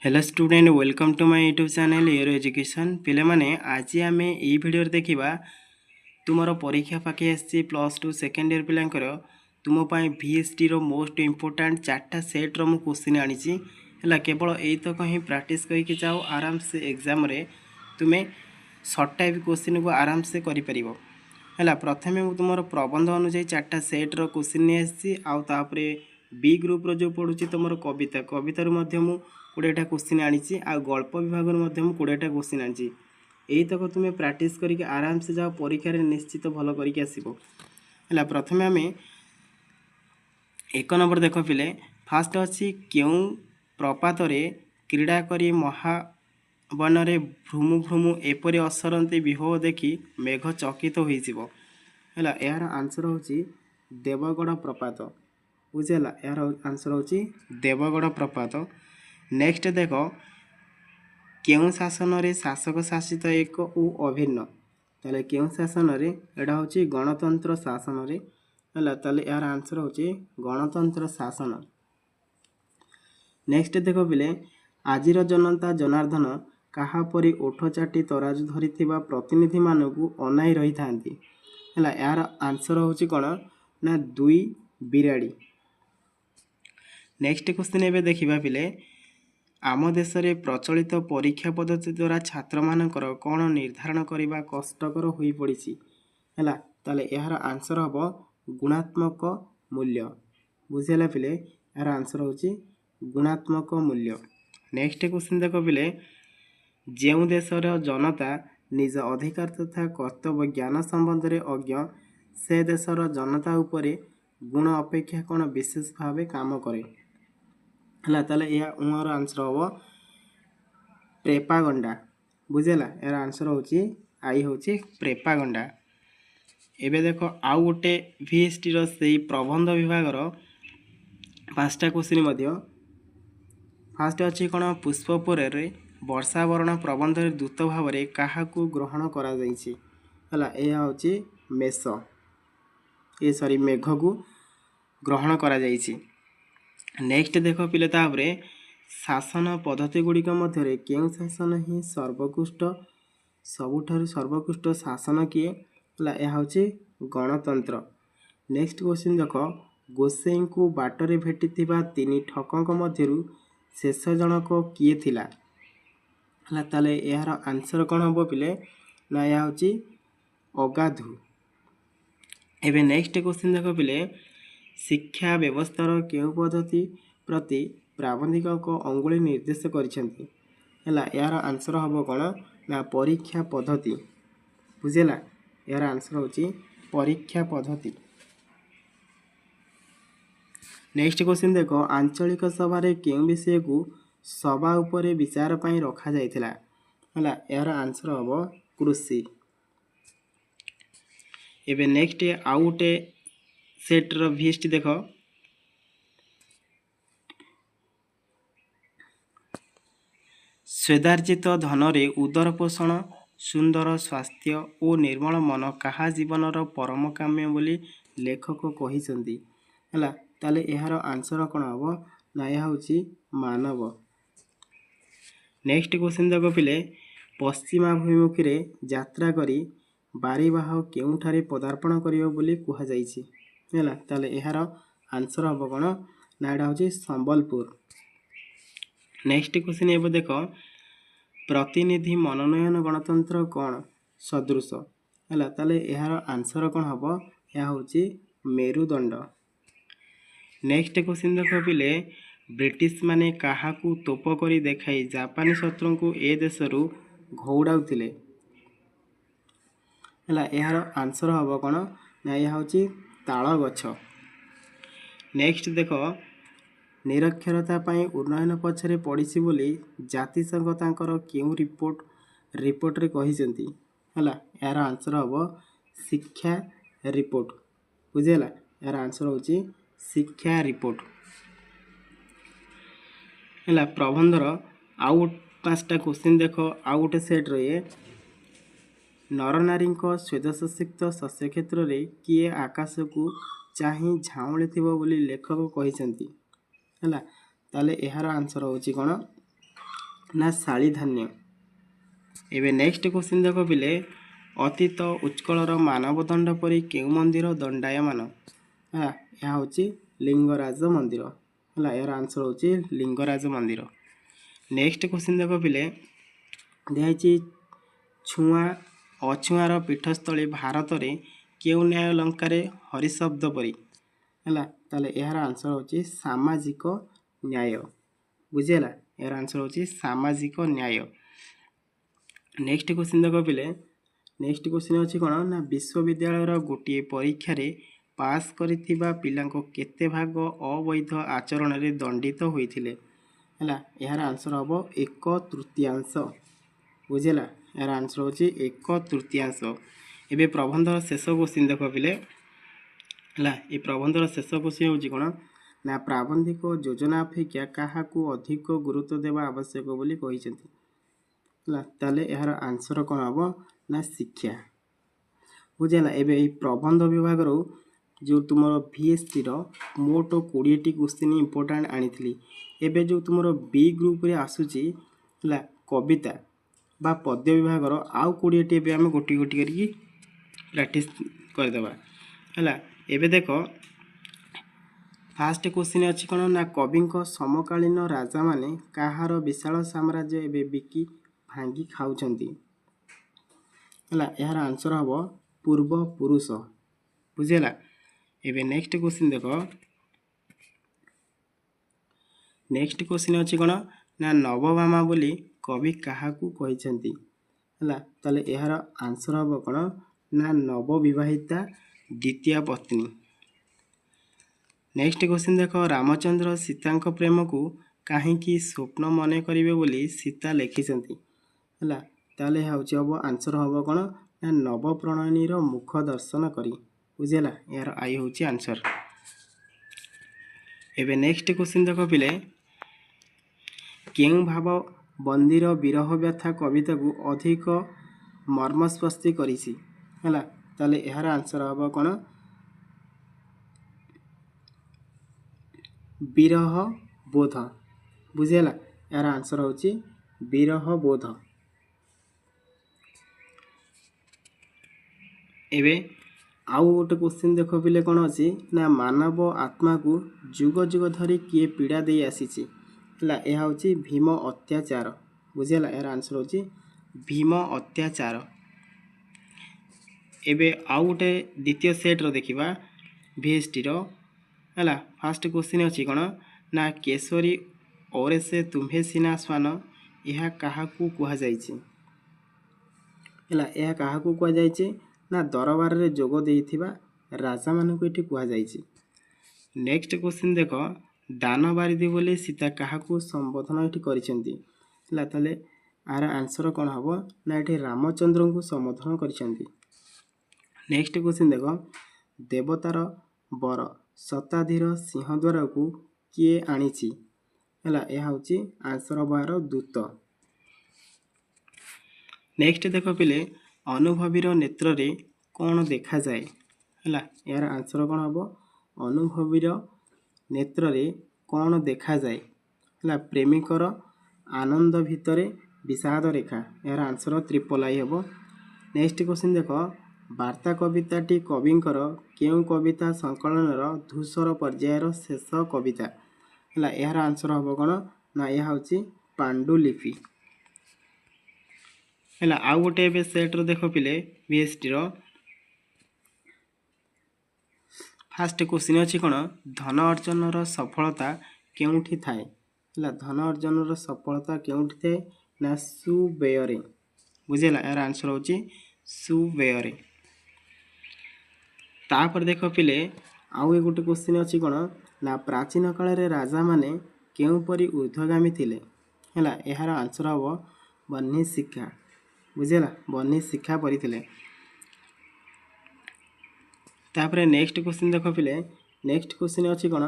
Hello student welcome to my YouTube channel Arrow education पिले माने आज आम ये भिडियो देखा तुमर परीक्षा पाखे आसी प्लस टू सेकेंड इयर पिलांकर तुम VST रो मोस्ट इम्पोर्टाट चार्टा सेट्र मु क्वेश्चन आनी है केवल यही तक ही प्राक्ट करके जाओ आराम से एग्जाम रे तुम्हें सर्ट टाइप क्वेश्चन को आराम से है प्रथम तुम प्रबंध अनुजाई चार्टा सेट्र क्वेश्चन नहीं आसी आउे बी ग्रुप जो पढ़ुची तुम कविता कवितार 20टा क्वेश्चन आनी आ गल्प विभाग 20टा क्वेश्चन आनी यही तक तुम्हें प्राक्ट करके आराम से जाओ परीक्षा निश्चित भल करके आसब है प्रथम आम एक नंबर देख पिले फास्ट अच्छी क्यों प्रपात क्रीड़ा करी महावन भ्रुमु भ्रुमु एपरी असरती विभव देखि मेघ चकित है यार आंसर हूँ देवगढ़ प्रपात बुझेगा यार आंसर हूँ देवगढ़ प्रपात। नेक्स्ट देख क्यों शासन रे शासक शासित एक और अभिन्न ताले क्यों शासन रे एटा होची गणतंत्र शासन रे हला ताले यार आंसर होची गणतंत्र शासन। नेक्स्ट देख पिले आजिर जनता जनार्दन काहा परी ओठ चाटी तराजू धरिथिबा प्रतिनिधि मानकु अनाई रही थांती हला यार आंसर होची कोन ना दुई बिराड़ी। नेक्स्ट क्वेश्चन एबे देखिबा पिले आम देश में प्रचलित परीक्षा पद्धति द्वारा छात्र मानकर कौन निर्धारण करने कष्टकर हो पड़ी है ताले यार आंसर हम गुणात्मक मूल्य बुझेगा पिले यार आंसर हूँ गुणात्मक मूल्य। नेक्स्ट क्वेश्चन देख पिले जो देशर जनता निज अधिकार तथा कर्तव्य ज्ञान संबंध में अज्ञ से देशर जनता उपरे गुण अपेक्षा कौन विशेष भाव काम करे है ताले यार आंसर हम प्रेपागंडा बुझेगा यार आंसर हूँ आई हूँ प्रेपागंडा। एबे देख आउ गोटे VST से प्रबंध विभाग 5टा क्वेश्चन फास्ट अच्छी कौन पुष्पपुर वर्षावरण प्रबंध दूत भाव में क्या ग्रहण कर हूँ मेष ये सॉरी मेघ को ग्रहण करा जाइछि। नेक्स्ट देख पिले तापरे शासन पद्धति गुड़िक मध्य क्यों शासन ही सर्वोत्कृष्ट सबुठारु सर्वोत्कृष्ट शासन किए यह हूँ गणतंत्र। नेक्स्ट क्वेश्चन देख गोसाई को बाटरे भेटी 3 ठकंक मध्यरु शेष जनक किए थिला ताले यार आंसर कौन हम पिले ना यह हूँ अगाधु। एबे नेक्स्ट क्वेश्चन देख पिले शिक्षा व्यवस्थार क्यों पद्धति प्रति प्राबंधिक अंगुली निर्देश करिसेंती यार आंसर हम कौन ना परीक्षा पद्धति बुझेगा यार आंसर हूँ परीक्षा पद्धति। नेक्स्ट क्वेश्चन देख आंचलिक सभा क्यों विषय को सभा उपरे विचार पाई रखा जाइथिला है यार आंसर हम कृषि। एबे नेक्स्ट आउ गोटे सेट्र VST देख स्वेदार्जित धन रे उदर पोषण सुंदर स्वास्थ्य और निर्मल मन कहा जीवनर परम काम्य बोली लेखक कहिसंती है ताले यार आंसर कौन हम ना यह हूँ मानव। नेक्स्ट क्वेश्चन देख पिले पश्चिमाभिमुखी रे यात्रा करी बारीबाह केउठारे पदार्पण करियो बोली कुहा जाइछि है ताले यार आंसर हम कौन ना यहाँ हूँ संबलपुर। नेक्स्ट क्वेश्चन ये देख प्रतिनिधि मनोनयन गणतंत्र कौन सदृश है ताले यार आंसर कौन हम यह हूँ मेरुदंड। नेक्स्ट क्वेश्चन देख पिले ब्रिटिश माने काहाकू तोप करी देखाई जापानी शत्रु को ए देश घौड़ाउथिले है यार आंसर हम कौन ना यह हूँ ताल गछ। नेक्स्ट देख निरक्षरता पाई उन्नयन पछरे पड़ी बोली जातिसंघ तांकर क्यों रिपोर्ट रे कहिसेंती है यार आंसर हम शिक्षा रिपोर्ट बुझेगा यार आंसर हूँ शिक्षा रिपोर्ट है। प्रबंधर आउ 5टा क्वेश्चन देख आउ गोटे सेट रही नरनारी स्वेदससिक्त शस्य क्षेत्र में किए आकाश को चाह झाऊली थी बोली लेखक कहिसेंती है ताले यार आंसर हूँ कौन ନା ଶାଳି ଧାନ୍ୟ। ଏବେ ନେକ୍ସଟ କ୍ୱେଶ୍ଚିନ୍ ଦେଖ ପିଲେ, ଅତୀତ ଉତ୍କଳର ମାନବଦଣ୍ଡ ପରି କେଉଁ ମନ୍ଦିର ଦଣ୍ଡାୟମାନ? ହେଲା, ଏହା ହେଉଛି ଲିଙ୍ଗରାଜ ମନ୍ଦିର। ହେଲା, ଏହାର ଆନ୍ସର ହେଉଛି ଲିଙ୍ଗରାଜ ମନ୍ଦିର। ନେକ୍ସଟ କ୍ୱେଶ୍ଚିନ୍ ଦେଖ ପିଲେ, ଦିଆହେଇଛି ଛୁଆଁ ଅଛୁଆଁର ପୀଠସ୍ଥଳୀ ଭାରତରେ କେଉଁ ନ୍ୟାୟ ଲଙ୍କାରେ ହରିଶବ୍ଦ ପରି? ହେଲା, ତାହେଲେ ଏହାର ଆନ୍ସର ହେଉଛି ସାମାଜିକ ନ୍ୟାୟ। ବୁଝିହେଲା, ଏହାର ଆନ୍ସର ହେଉଛି ସାମାଜିକ ନ୍ୟାୟ। ନେକ୍ସଟ କ୍ୱେଶ୍ଚିନ୍ ଦେଖ ପିଲେ, ନେକ୍ସଟ କ୍ୱେଶ୍ଚିନ୍ ଅଛି କ'ଣ ନା ବିଶ୍ୱବିଦ୍ୟାଳୟର ଗୋଟିଏ ପରୀକ୍ଷାରେ ପାସ୍ କରିଥିବା ପିଲାଙ୍କ କେତେ ଭାଗ ଅବୈଧ ଆଚରଣରେ ଦଣ୍ଡିତ ହୋଇଥିଲେ? ହେଲା, ଏହାର ଆନ୍ସର ହେବ 1/3। ବୁଝିହେଲା, ଏହାର ଆନ୍ସର ହେଉଛି 1/3। ଏବେ ପ୍ରବନ୍ଧର ଶେଷ କ୍ୱେଶ୍ଚିନ୍ ଦେଖ ପିଲେ, ହେଲା, ଏ ପ୍ରବନ୍ଧର ଶେଷ କ୍ୱେଶ୍ଚିନ୍ ହେଉଛି କ'ଣ ନା ପ୍ରାବନ୍ଧିକ ଯୋଜନା ଅପେକ୍ଷା କାହାକୁ ଅଧିକ ଗୁରୁତ୍ୱ ଦେବା ଆବଶ୍ୟକ ବୋଲି କହିଛନ୍ତି? ହେଲା, ତାହେଲେ ଏହାର ଆନ୍ସର କ'ଣ ହେବ ନା ଶିକ୍ଷା। ବୁଝିହେଲା, ଏବେ ଏଇ ପ୍ରବନ୍ଧ ବିଭାଗରୁ ଯେଉଁ ତୁମର VSTର ମୋଟ 20ଟି କ୍ୱେଶ୍ଚିନ୍ ଇମ୍ପୋର୍ଟାଣ୍ଟ ଆଣିଥିଲି। ଏବେ ଯେଉଁ ତୁମର B ଗ୍ରୁପରେ ଆସୁଛି, ହେଲା, କବିତା ବା ପଦ୍ୟ ବିଭାଗର ଆଉ 20ଟି ଏବେ ଆମେ ଗୋଟି ଗୋଟି କରିକି ପ୍ରାକ୍ଟିସ୍ କରିଦେବା। ହେଲା, ଏବେ ଦେଖ ଫାର୍ଷ୍ଟ କ୍ୱେଶ୍ଚିନ୍ ଅଛି କ'ଣ ନା କବିଙ୍କ ସମକାଳୀନ ରାଜାମାନେ କାହାର ବିଶାଳ ସାମ୍ରାଜ୍ୟ ଏବେ ବିକି ଭାଙ୍ଗି ଖାଉଛନ୍ତି? ହେଲା, ଏହାର ଆନ୍ସର ହେବ ପୂର୍ବପୁରୁଷ। ବୁଝିହେଲା, ଏବେ ନେକ୍ସଟ କ୍ୱେଶ୍ଚିନ୍ ଦେଖ, ନେକ୍ସଟ କ୍ୱେଶ୍ଚିନ୍ ଅଛି କ'ଣ ନା ନବଭାମା ବୋଲି କବି କାହାକୁ କହିଛନ୍ତି? ହେଲା, ତାହେଲେ ଏହାର ଆନ୍ସର ହେବ କ'ଣ ନା ନବବିବାହିତା ଦ୍ୱିତୀୟା ପତ୍ନୀ। ନେକ୍ସଟ କ୍ୱେଶ୍ଚିନ୍ ଦେଖ, ରାମଚନ୍ଦ୍ର ସୀତାଙ୍କ ପ୍ରେମକୁ କାହିଁକି ସ୍ୱପ୍ନ ମନେ କରିବେ ବୋଲି ସୀତା ଲେଖିଛନ୍ତି? ହେଲା, ତାହେଲେ ହେଉଛି ହେବ ଆନ୍ସର ହେବ କ'ଣ ନା ନବପ୍ରଣୟିନୀର ମୁଖ ଦର୍ଶନ କରି। ବୁଝିହେଲା, ଏହାର ଆଇ ହେଉଛି ଆନ୍ସର। ଏବେ ନେକ୍ସଟ କ୍ୱେଶ୍ଚିନ୍ ଦେଖ ପିଲେ, କେଉଁ ଭାବ ବନ୍ଦୀର ବିରହ ବ୍ୟଥା କବିତାକୁ ଅଧିକ ମର୍ମସ୍ପର୍ଶୀ କରିଛି? ହେଲା, ତାହେଲେ ଏହାର ଆନ୍ସର ହେବ କ'ଣ ବିରହ ବୋଧ। ବୁଝିହେଲା, ଏହାର ଆନ୍ସର ହେଉଛି ବିରହ ବୋଧ। ଏବେ ଆଉ ଗୋଟେ କ୍ୱେଶ୍ଚିନ୍ ଦେଖ ପିଲେ, କ'ଣ ଅଛି ନା ମାନବ ଆତ୍ମାକୁ ଯୁଗ ଯୁଗ ଧରି କିଏ ପୀଡ଼ା ଦେଇ ଆସିଛି? ହେଲା, ଏହା ହେଉଛି ଭୀମ ଅତ୍ୟାଚାର। ବୁଝିହେଲା, ଏହାର ଆନ୍ସର ହେଉଛି ଭୀମ ଅତ୍ୟାଚାର। ଏବେ ଆଉ ଗୋଟେ ଦ୍ୱିତୀୟ ସେଟ୍ର ଦେଖିବା VSTର। ହେଲା, ଫାର୍ଷ୍ଟ କ୍ୱେଶ୍ଚିନ୍ ଅଛି କ'ଣ ନା କେଶରୀ ଔରେ ସେ ତୁମ୍ଭେ ସିନା ଶ୍ୱାନ ଏହା କାହାକୁ କୁହାଯାଇଛି? ହେଲା, ଏହା କାହାକୁ କୁହାଯାଇଛି ନା ଦରବାରରେ ଯୋଗ ଦେଇଥିବା ରାଜାମାନଙ୍କୁ ଏଠି କୁହାଯାଇଛି। ନେକ୍ସଟ କ୍ୱେଶ୍ଚିନ୍ ଦେଖ, ଦାନ ବାରିଧି ବୋଲି ସୀତା କାହାକୁ ସମ୍ବୋଧନ ଏଠି କରିଛନ୍ତି? ହେଲା, ତାହେଲେ ଏହାର ଆନ୍ସର କ'ଣ ହେବ ନା ଏଠି ରାମଚନ୍ଦ୍ରଙ୍କୁ ସମ୍ବୋଧନ କରିଛନ୍ତି। ନେକ୍ସଟ କ୍ୱେଶ୍ଚିନ୍ ଦେଖ, ଦେବତାର ବର ଶତାଧିର ସିଂହଦ୍ୱାରକୁ କିଏ ଆଣିଛି? ହେଲା, ଏହା ହେଉଛି ଆନ୍ସର ହେବ ଏହାର ଦୂତ। ନେକ୍ସଟ ଦେଖ ପିଲେ, ଅନୁଭବୀର ନେତ୍ରରେ କ'ଣ ଦେଖାଯାଏ? ହେଲା, ଏହାର ଆନ୍ସର କ'ଣ ହେବ ଅନୁଭବୀର ନେତ୍ରରେ କ'ଣ ଦେଖାଯାଏ? ହେଲା, ପ୍ରେମିକର ଆନନ୍ଦ ଭିତରେ ବିଷାଦ ରେଖା। ଏହାର ଆନ୍ସର ତ୍ରିପଲ ଆଇ ହେବ। ନେକ୍ସଟ କ୍ୱେଶ୍ଚିନ୍ ଦେଖ, ବାର୍ତ୍ତା କବିତାଟି କବିଙ୍କର କେଉଁ କବିତା ସଂକଳନର ଧୂସର ପର୍ଯ୍ୟାୟର ଶେଷ କବିତା? ହେଲା, ଏହାର ଆନ୍ସର ହେବ କ'ଣ ନା ଏହା ହେଉଛି ପାଣ୍ଡୁଲିପି। ହେଲା, ଆଉ ଗୋଟେ ଏବେ ସେଟ୍ର ଦେଖ ପିଲେ VSTର ଫାର୍ଷ୍ଟ କ୍ୱେଶ୍ଚିନ୍ ଅଛି କ'ଣ ଧନ ଅର୍ଜନର ସଫଳତା କେଉଁଠି ଥାଏ? ହେଲା, ଧନ ଅର୍ଜନର ସଫଳତା କେଉଁଠି ଥାଏ ନା ସୁବ୍ୟୟରେ। ବୁଝିହେଲା, ଏହାର ଆନ୍ସର ହେଉଛି ସୁବ୍ୟୟରେ। ତାପରେ ଦେଖ ପିଲେ ଆଉ ଗୋଟେ କ୍ୱେଶ୍ଚିନ୍ ଅଛି କ'ଣ ନା ପ୍ରାଚୀନ କାଳରେ ରାଜାମାନେ କେଉଁପରି ଊର୍ଦ୍ଧ୍ୱଗାମୀ ଥିଲେ? ହେଲା, ଏହାର ଆନ୍ସର ହେବ ବହ୍ନି ଶିକ୍ଷା। ବୁଝିହେଲା, ବହ୍ନି ଶିକ୍ଷା ପରି ଥିଲେ। ତାପରେ ନେକ୍ସଟ କ୍ୱେଶ୍ଚିନ୍ ଦେଖ ପିଲେ, ନେକ୍ସଟ କ୍ୱେଶ୍ଚିନ୍ ଅଛି କ'ଣ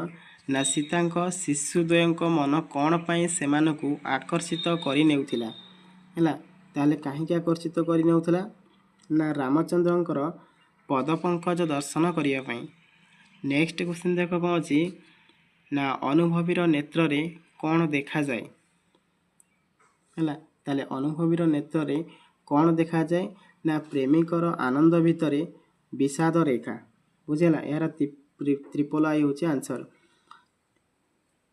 ନା ସୀତାଙ୍କ ଶିଶୁଦ୍ୱୟଙ୍କ ମନ କ'ଣ ପାଇଁ ସେମାନଙ୍କୁ ଆକର୍ଷିତ କରିନେଉଥିଲା? ହେଲା, ତାହେଲେ କାହିଁକି ଆକର୍ଷିତ କରିନେଉଥିଲା ନା ରାମଚନ୍ଦ୍ରଙ୍କର ପଦପଙ୍କଜ ଦର୍ଶନ କରିବା ପାଇଁ। ନେକ୍ସଟ କ୍ୱେଶ୍ଚିନ୍ ଦେଖ କ'ଣ ଅଛି ନା ଅନୁଭବୀର ନେତ୍ରରେ କ'ଣ ଦେଖାଯାଏ? ହେଲା। ତାହେଲେ ଅନୁଭବୀର ନେତ୍ରରେ କ'ଣ ଦେଖାଯାଏ ନା ପ୍ରେମିକର ଆନନ୍ଦ ଭିତରେ ବିଷାଦ ରେଖା। ବୁଝିଲା, ଏହାର ତ୍ରିପଲ ଆଇ ହେଉଛି ଆନ୍ସର।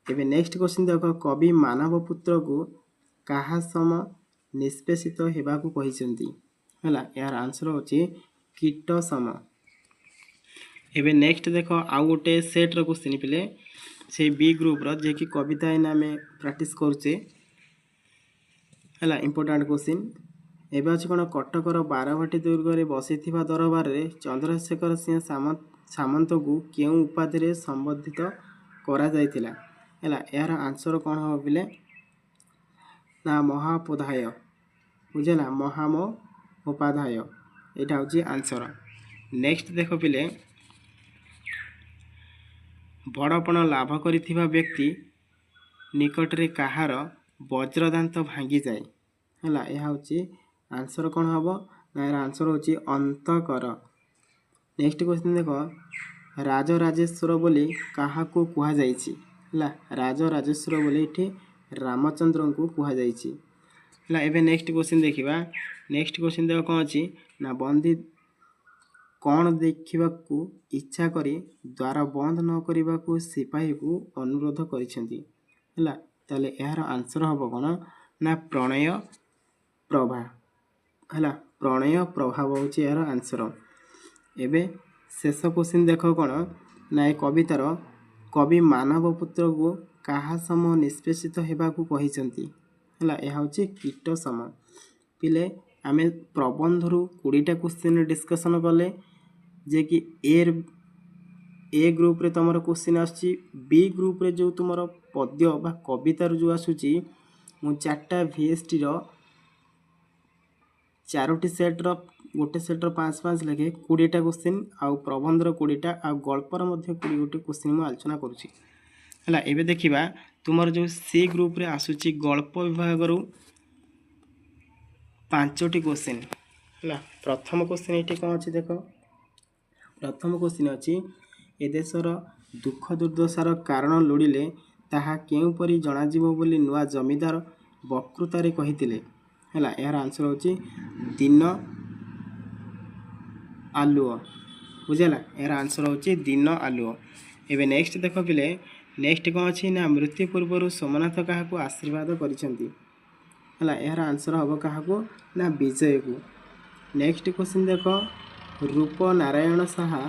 ଏବେ ନେକ୍ସଟ କ୍ୱେଶ୍ଚିନ୍ ଦେଖ, କବି ମାନବ ପୁତ୍ରକୁ କାହା ସମ ନିଷ୍ପେଷିତ ହେବାକୁ କହିଛନ୍ତି? ହେଲା, ଏହାର ଆନ୍ସର ହେଉଛି କୀଟ ସମ। ଏବେ ନେକ୍ସଟ ଦେଖ ଆଉ ଗୋଟେ ସେଟ୍ର କ୍ୱେଶ୍ଚିନ୍ ପିଲେ, ସେଇ ବି ଗ୍ରୁପ୍ର ଯିଏକି କବିତା ଏଇନା ଆମେ ପ୍ରାକ୍ଟିସ୍ କରୁଛେ। ହେଲା, ଇମ୍ପୋର୍ଟାଣ୍ଟ କ୍ୱେଶ୍ଚିନ୍। ଏବେ ଅଛି କ'ଣ, କଟକର ବାରବାଟୀ ଦୁର୍ଗରେ ବସିଥିବା ଦରବାରରେ ଚନ୍ଦ୍ରଶେଖର ସିଂହ ସାମନ୍ତକୁ କେଉଁ ଉପାଧିରେ ସମ୍ବୋଧିତ କରାଯାଇଥିଲା? ହେଲା, ଏହାର ଆନ୍ସର କ'ଣ ହେବ ପିଲେ ନା ମହୋପାଧ୍ୟାୟ। ବୁଝିଲା, ମହାମହୋପାଧ୍ୟାୟ ଏଇଟା ହେଉଛି ଆନ୍ସର। ନେକ୍ସଟ ଦେଖ ପିଲେ, ବଡ଼ପଣ ଲାଭ କରିଥିବା ବ୍ୟକ୍ତି ନିକଟରେ କାହାର ବଜ୍ରଦାନ୍ତ ଭାଙ୍ଗିଯାଏ? ହେଲା, ଏହା ହେଉଛି ଆନ୍ସର କ'ଣ ହେବ ନା ଏହାର ଆନ୍ସର ହେଉଛି ଅନ୍ତକର। ନେକ୍ସଟ କ୍ୱେଶ୍ଚିନ୍ ଦେଖ, ରାଜରାଜେଶ୍ୱର ବୋଲି କାହାକୁ କୁହାଯାଇଛି? ହେଲା, ରାଜରାଜେଶ୍ୱର ବୋଲି ଏଠି ରାମଚନ୍ଦ୍ରଙ୍କୁ କୁହାଯାଇଛି। ହେଲା, ଏବେ ନେକ୍ସଟ କ୍ୱେଶ୍ଚିନ୍ ଦେଖିବା। ନେକ୍ସଟ କ୍ୱେଶ୍ଚିନ୍ ଦେଖ କ'ଣ ଅଛି ନା ବନ୍ଦୀ କ'ଣ ଦେଖିବାକୁ ଇଚ୍ଛା କରି ଦ୍ୱାର ବନ୍ଦ ନ କରିବାକୁ ସିପାହୀକୁ ଅନୁରୋଧ କରିଛନ୍ତି? ହେଲା, ତାହେଲେ ଏହାର ଆନ୍ସର ହେବ କ'ଣ ନା ପ୍ରଣୟ ପ୍ରଭା। ହେଲା, ପ୍ରଣୟ ପ୍ରଭାବ ହେଉଛି ଏହାର ଆନ୍ସର। ଏବେ ଶେଷ କ୍ୱେଶ୍ଚିନ୍ ଦେଖ କ'ଣ ନା ଏ କବିତାର କବି ମାନବ ପୁତ୍ରକୁ କାହା ସମ ନିଷ୍ପେଷିତ ହେବାକୁ କହିଛନ୍ତି? ହେଲା, ଏହା ହେଉଛି କୀଟ ସମ। ପିଲେ ଆମେ ପ୍ରବନ୍ଧରୁ 20ଟା କ୍ୱେଶ୍ଚିନ୍ ଡିସ୍କସନ୍ କଲେ, ଯେ କି ଏ ଗ୍ରୁପ୍ରେ ତୁମର କ୍ୱେଶ୍ଚିନ୍ ଆସୁଛି। ବି ଗ୍ରୁପ୍ରେ ଯେଉଁ ତୁମର ପଦ୍ୟ ବା କବିତାରୁ ଯେଉଁ ଆସୁଛି, ମୁଁ 4ଟା VSTର 4ଟି ସେଟ୍ର ଗୋଟେ ସେଟ୍ର 5 ଲେଖେ 20ଟା କ୍ୱେଶ୍ଚିନ୍, ଆଉ ପ୍ରବନ୍ଧର 20ଟା, ଆଉ ଗଳ୍ପର ମଧ୍ୟ 20ଟି କ୍ୱେଶ୍ଚିନ୍ ମୁଁ ଆଲୋଚନା କରୁଛି। ହେଲା, ଏବେ ଦେଖିବା ତୁମର ଯେଉଁ ସି ଗ୍ରୁପ୍ରେ ଆସୁଛି ଗଳ୍ପ ବିଭାଗରୁ 5ଟି କ୍ୱେଶ୍ଚିନ୍। ହେଲା, ପ୍ରଥମ କ୍ୱେଶ୍ଚିନ୍ ଏଠି କ'ଣ ଅଛି ଦେଖ। ପ୍ରଥମ କ୍ୱେଶ୍ଚିନ୍ ଅଛି, ଏ ଦେଶର ଦୁଃଖ ଦୁର୍ଦ୍ଦଶାର କାରଣ ଲୋଡ଼ିଲେ ତାହା କେଉଁପରି ଜଣାଯିବ ବୋଲି ନୂଆ ଜମିଦାର ବକ୍ତୃତାରେ କହିଥିଲେ? ହେଲା, ଏହାର ଆନ୍ସର ହେଉଛି ଦିନ ଆଲୁଅ। ବୁଝିଲା, ଏହାର ଆନ୍ସର ହେଉଛି ଦିନ ଆଲୁଅ। ଏବେ ନେକ୍ସଟ ଦେଖ ପିଲେ, ନେକ୍ସଟ କ'ଣ ଅଛି ନା ମୃତ୍ୟୁ ପୂର୍ବରୁ ସୋମନାଥ କାହାକୁ ଆଶୀର୍ବାଦ କରିଛନ୍ତି? ହେଲା, ଏହାର ଆନ୍ସର ହେବ କାହାକୁ ନା ବିଜୟକୁ। ନେକ୍ସଟ କ୍ୱେଶ୍ଚିନ୍ ଦେଖ, ରୂପନାରାୟଣ ସାହା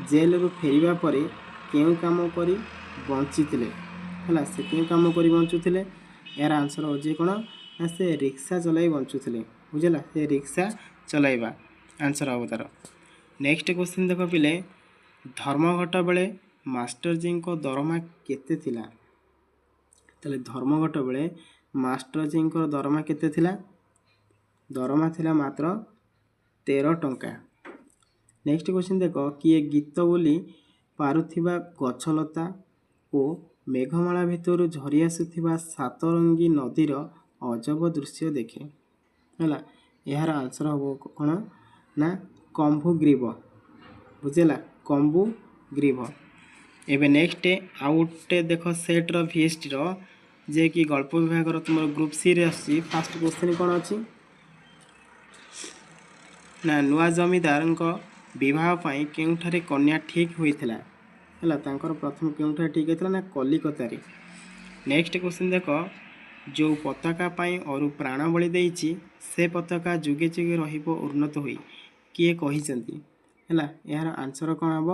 ଜେଲରୁ ଫେରିବା ପରେ କେଉଁ କାମ କରି ବଞ୍ଚିଥିଲେ? ହେଲା, ସେ କେଉଁ କାମ କରି ବଞ୍ଚୁଥିଲେ? ଏହାର ଆନ୍ସର ହେଉଛି କ'ଣ ନା ସେ ରିକ୍ସା ଚଲାଇ ବଞ୍ଚୁଥିଲେ। ବୁଝିଲା, ସେ ରିକ୍ସା ଚଲାଇବା ଆନ୍ସର ହେବ ତା'ର। ନେକ୍ସଟ କ୍ୱେଶ୍ଚିନ୍ ଦେଖ ପିଲେ, ଧର୍ମଘଟ ବେଳେ ମାଷ୍ଟରଜୀଙ୍କ ଦରମା କେତେ ଥିଲା? ତାହେଲେ ଧର୍ମଘଟ ବେଳେ ମାଷ୍ଟରଜୀଙ୍କର ଦରମା କେତେ ଥିଲା? ଦରମା ଥିଲା ମାତ୍ର 13 ଟଙ୍କା। ନେକ୍ସଟ କ୍ୱେଶ୍ଚିନ୍ ଦେଖ, କିଏ ଗୀତ ବୋଲି ପାରୁଥିବା ଗଛଲତା ଓ ମେଘମାଳା ଭିତରୁ ଝରି ଆସୁଥିବା ସାତରଙ୍ଗୀ ନଦୀର ଅଜବ ଦୃଶ୍ୟ ଦେଖେ? ହେଲା, ଏହାର ଆନ୍ସର ହେବ କ'ଣ ନା କମ୍ଭୁଗ୍ରୀବ। ବୁଝିଲା, କମ୍ଭୁଗ୍ରୀବ। ଏବେ ନେକ୍ସଟ ଆଉ ଗୋଟେ ଦେଖ ସେଟ୍ର VSTର ଯେ କି ଗଳ୍ପ ବିଭାଗର ତୁମର ଗ୍ରୁପ୍ ସିରେ ଆସୁଛି। ଫାଷ୍ଟ କ୍ୱେଶ୍ଚିନ୍ କ'ଣ ଅଛି ନା ନୂଆ ଜମିଦାରଙ୍କ ବିବାହ ପାଇଁ କେଉଁଠାରେ କନ୍ୟା ଠିକ୍ ହୋଇଥିଲା? ହେଲା, ତାଙ୍କର ପ୍ରଥମ କେଉଁଠାରେ ଠିକ୍ ହୋଇଥିଲା ନା କଲିକତାରେ। ନେକ୍ସଟ କ୍ୱେଶ୍ଚିନ୍ ଦେଖ, ଯେଉଁ ପତାକା ପାଇଁ ଅରୁ ପ୍ରାଣ ବଳି ଦେଇଛି ସେ ପତାକା ଯୁଗେ ଯୁଗେ ରହିବ ଉନ୍ନତ ହୋଇ, କିଏ କହିଛନ୍ତି? ହେଲା, ଏହାର ଆନ୍ସର କ'ଣ ହେବ?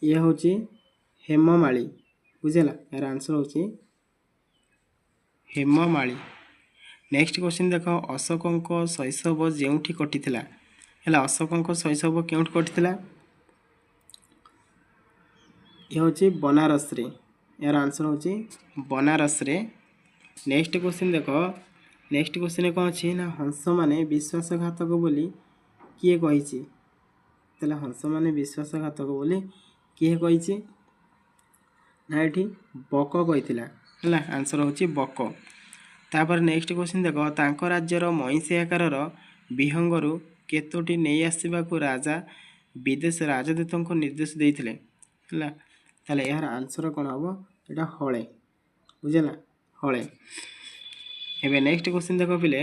ଇଏ ହେଉଛି ହେମମାଳି। ବୁଝିଲା, ଏହାର ଆନ୍ସର ହେଉଛି ହେମମାଳି। ନେକ୍ସଟ କ୍ୱେଶ୍ଚିନ୍ ଦେଖ, ଅଶୋକଙ୍କ ଶୈଶବ ଯେଉଁଠି କଟିଥିଲା? ହେଲା, ଅଶୋକଙ୍କ ଶୈଶବ କେଉଁଠି କଟିଥିଲା? ଇଏ ହେଉଛି ବନାରସରେ। ଏହାର ଆନ୍ସର ହେଉଛି ବନାରସରେ। ନେକ୍ସଟ କ୍ୱେଶ୍ଚିନ୍ ଦେଖ, ନେକ୍ସଟ କ୍ୱେଶ୍ଚିନ୍ କ'ଣ ଅଛି ନା ହଂସମାନେ ବିଶ୍ୱାସଘାତକ ବୋଲି କିଏ କହିଛି? ତାହେଲେ ହଂସମାନେ ବିଶ୍ୱାସଘାତକ ବୋଲି କିଏ କହିଛି ନା ଏଠି ବକ କହିଥିଲା। ହେଲା, ଆନ୍ସର ହେଉଛି ବକ। ତାପରେ ନେକ୍ସଟ କ୍ୱେଶ୍ଚିନ୍ ଦେଖ, ତାଙ୍କ ରାଜ୍ୟର ମଇଁଷି ଆକାରର ବିହଙ୍ଗରୁ କେତୋଟି ନେଇ ଆସିବାକୁ ରାଜା ବିଦେଶ ରାଜଦୂତଙ୍କୁ ନିର୍ଦ୍ଦେଶ ଦେଇଥିଲେ? ହେଲା, ତାହେଲେ ଏହାର ଆନ୍ସର କ'ଣ ହେବ? ଏଇଟା ହଳେ। ବୁଝିଲା ହଳେ। ଏବେ ନେକ୍ସଟ क्वेश्चन ଦେଖ ପିଲେ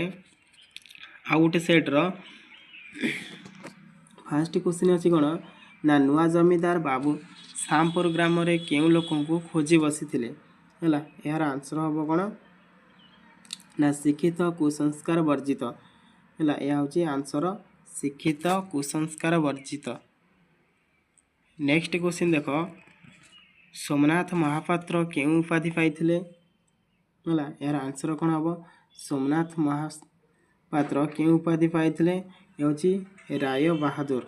ଆଉ ଗୋଟେ ସେଟ୍ର ଫାର୍ଷ୍ଟ क्वेश्चन ଅଛି କ'ଣ ନା ନୂଆ ଜମିଦାର ବାବୁ ସାମପୁର ଗ୍ରାମରେ କେଉଁ ଲୋକଙ୍କୁ ଖୋଜି ବସିଥିଲେ ହେଲା। ଏହାର ଆନ୍ସର ହେବ କ'ଣ ନା ଶିକ୍ଷିତ କୁସଂସ୍କାର ବର୍ଜିତ ହେଲା। ଏହା ହେଉଛି ଆନ୍ସର ଶିକ୍ଷିତ କୁସଂସ୍କାର ବର୍ଜିତ। ନେକ୍ସଟ क्वेश्चन ଦେଖ सोमनाथ महापात्र केउं उपाधि पाइथिले होला। यार आंसर कौन हम सोमनाथ महापात्र केउं उपाधि पाइथिले हेउची राय बहादुर।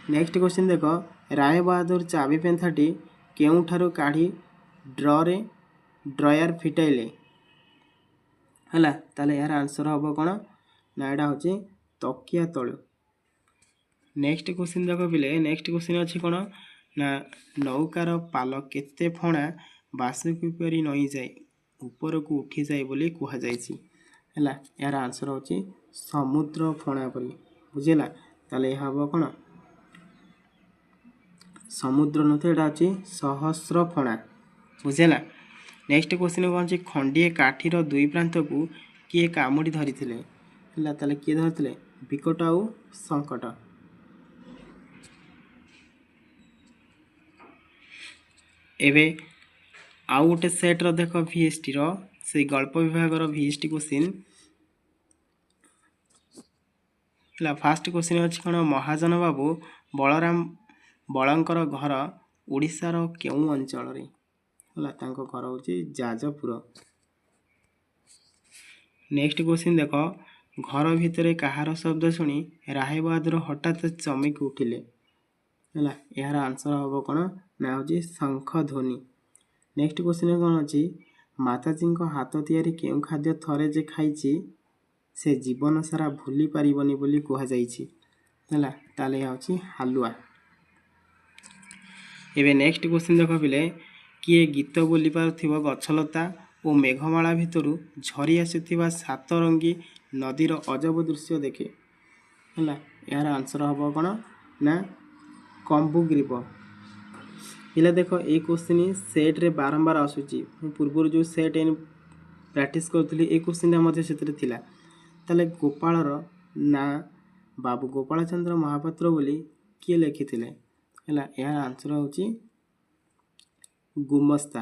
नेक्स्ट क्वेश्चन देख राय बहादुर चाबी पेंथाटी केउंठारु काढ़ी ड्रयर फिटाइले होला। ताले यार आंसर हम कौन ना एटा होची तकिया तळु। नेक्स्ट क्वेश्चन देख पिले नेक्स्ट क्वेश्चन अच्छी कौन ना नौकार पाल केते फणा बासुकी परी नई जाए ऊपर को उठी जाए बोली कहा जायछि हैला। यार आंसर होची समुद्र फणा परी बुझिला। ताले यह हम कौन समुद्र नथे एटा होची सहस्र फणा बुझिला। नेक्स्ट क्वेश्चन कौन अछि खंडिए काठीर दुई प्रांत को किए कामुडी धरिथिले हैला। ताले किए धरिथिले विकट आउ संकट। एबे आउ गोटे सेट्र देख VST रो से गल्प विभाग VST क्वेश्चन है। फास्ट क्वेश्चन अच्छी कौन महाजन बाबू बलराम बलंकर घर ओडिशार केउं अंचल रे है घर हूँ जाजपुर। नेक्स्ट क्वेश्चन देख घर भितर कहार शब्द शुणी राय बहादुर हठात चमकी उठिले है। यार आंसर हम कौन ना हूँ शंख ध्वनि। नेक्स्ट क्वेश्चन कौन अच्छी माताजी हाथ तैयारी केउं खाद्य थरे जे खाइछि से जीवन सारा भूली पारिबनी बोली कहा जाइछि हैला। ताले होछि हालुआ। एबे नेक्स्ट क्वेश्चन देख पिले किए गीत बोली पारुथिबो गछलता और मेघमाला भितरु झरी आसुथिबा सातरंगी नदीर अजब दृश्य देखे हैला। यार आंसर हम कौन ना कंबुग्रीब। पिला देख ए क्वेश्चन सेट रे बारंबार आसुची पूर्व जो सेट इन प्रैक्टिस करथली ए क्वेश्चन मध्ये सेतरे थिला। ताले गोपालर ना बाबू गोपाल चंद्र महापात्र बोली किए लिखिथिले हैला। यार आंसर होची गुमस्ता।